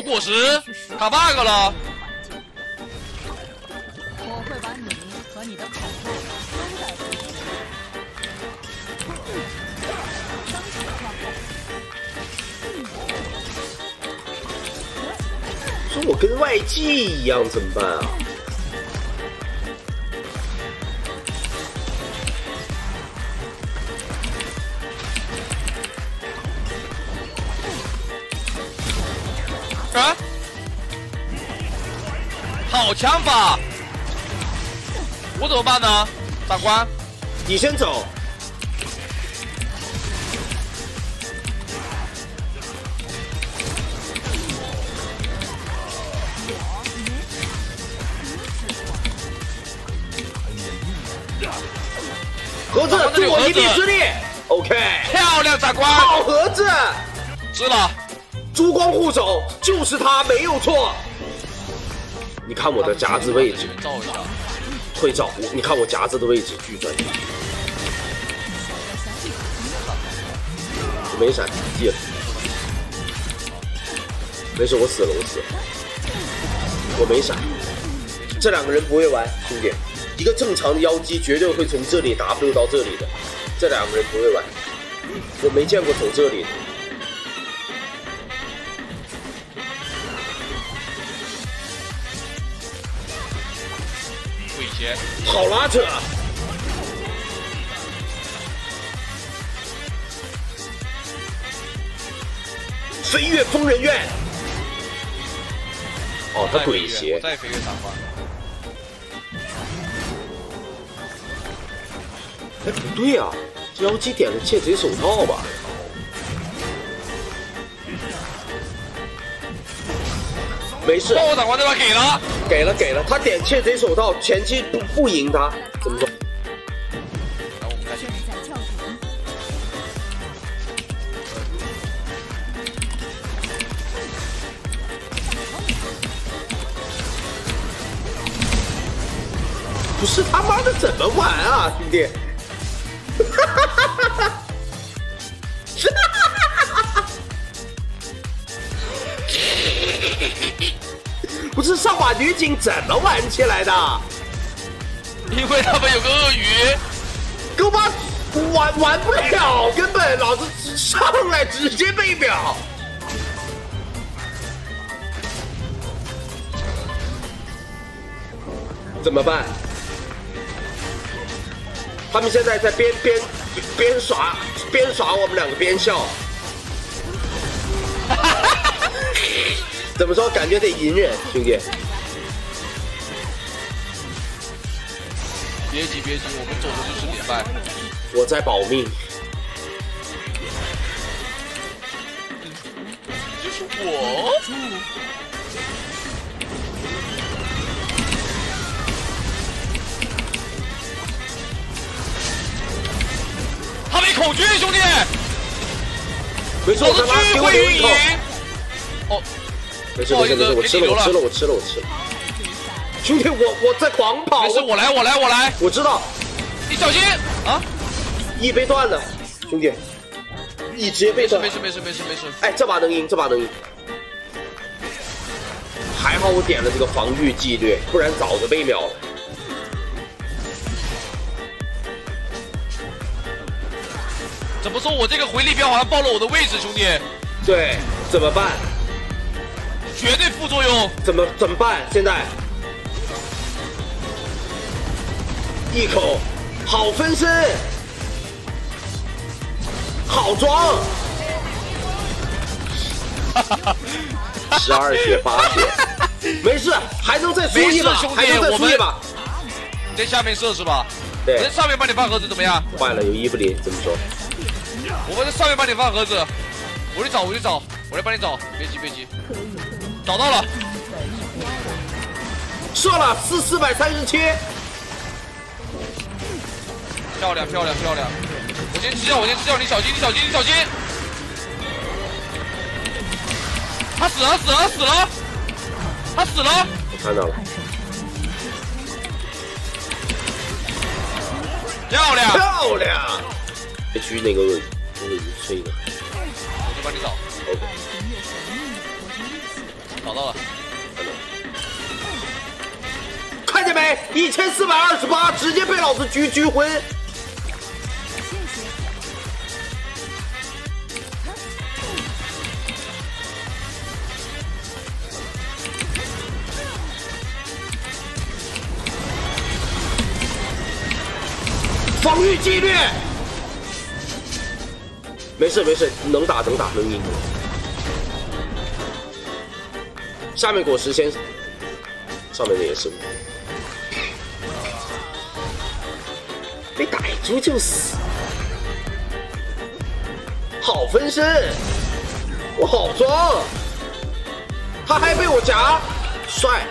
果实，卡 bug 了。我会把你和你的口袋都带回去。当情况后。说我跟外技一样怎么办啊？啊！好枪法，我怎么办呢？长官，你先走。盒子，助我一臂之力。OK， 漂亮，长官。好盒子，吃了。珠光护手就是他，没有错。你看我的夹子位置，照一下，会照。你看我夹子的位置巨准。我没闪，记了。没事，我死了，我没闪。这两个人不会玩，兄弟。一个正常的妖姬绝对会从这里 W 到这里的，这两个人不会玩。我没见过走这里的。好拉扯！飞跃疯人院。哦，他鬼邪。再飞跃长官。哎，不对啊，这妖姬点了窃贼手套吧？没事。爆长官这把给了。给了，他点窃贼手套，前期不赢他，怎么说？然后我们看。正在跳转。不是他妈的怎么玩啊，兄弟！不是上把女警怎么玩起来的？因为他们有个鳄鱼，哥妈玩不了，根本老子上来直接被秒。怎么办？他们现在在边耍我们两个边笑。怎么说？感觉得隐忍，兄弟。别急，我们走的就是连败。我在保命。就是我。他没恐惧，兄弟。没错，他妈给我留一口。哦。没事，我吃了。兄弟，我在狂跑。没事，我来。我知道。你小心啊！一被断了，兄弟。一直接被断。没事。哎，这把能赢。还好我点了这个防御纪律，不然早就被秒了。怎么说我这个回力镖好像暴露我的位置，兄弟？对，怎么办？绝对副作用。怎么办？现在一口好分身，好装。12血8血，没事，还能再输一把，兄弟，还能再输一把。你在下面射是吧？对。我在上面帮你放盒子怎么样？坏了，有伊芙琳，怎么说？我在上面帮你放盒子，我去找，我来帮你找，别急。找到了，射了437，漂亮！我先吃掉，你小心！他死了！我看到了，漂亮！别去那个鳄鱼吹的，我去帮你找。OK。找到了。看见没？1428，直接被老子狙昏。防御纪律，没事没事，能打能赢。下面果实先，上面的也是。被逮住就死，好分身，我好装，他还被我夹，帅，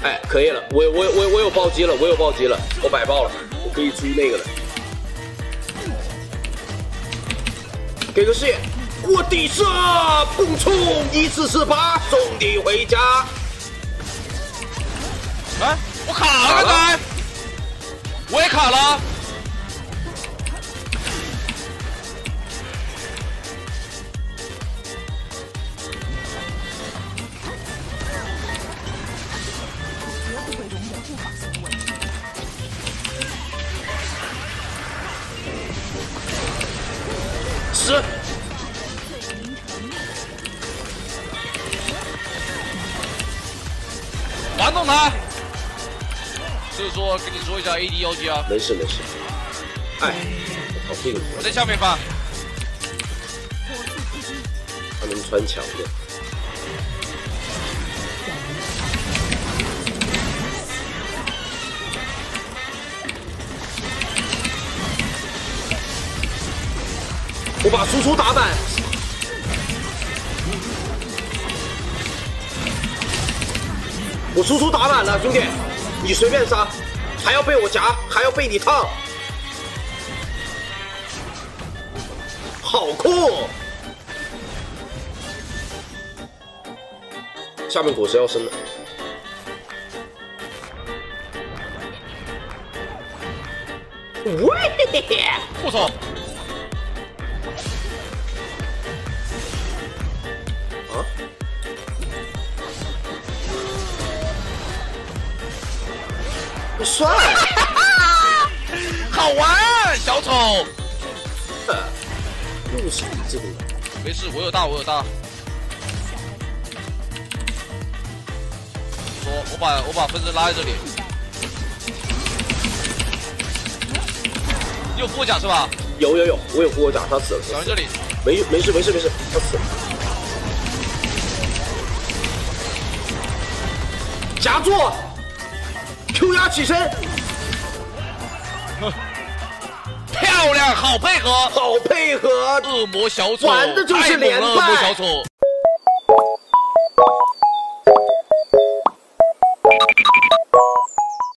哎，可以了，我有暴击了，我摆爆了，我可以出那个了，给个视野，我底射，蹦冲1448，送你回家，哎，我卡了刚才，我也卡了。死！玩弄他。所以说，跟你说一下 AD 妖姬啊。没事。哎，我靠，这个我在下面放。他能穿墙的。我把输出打满，我输出打满了，兄弟，你随便杀，还要被我夹，还要被你烫，好酷！下面果实要升了，喂，我操！帅，好玩，小丑。又是你这个，没事，我有大。说，我把分身拉在这里。你有复活甲是吧？有，我有复活甲，他死了。小人这里。没事，他死了。夹住 ，Q 压起身，漂亮，好配合。恶魔小丑，玩的就是连败。恶魔小丑。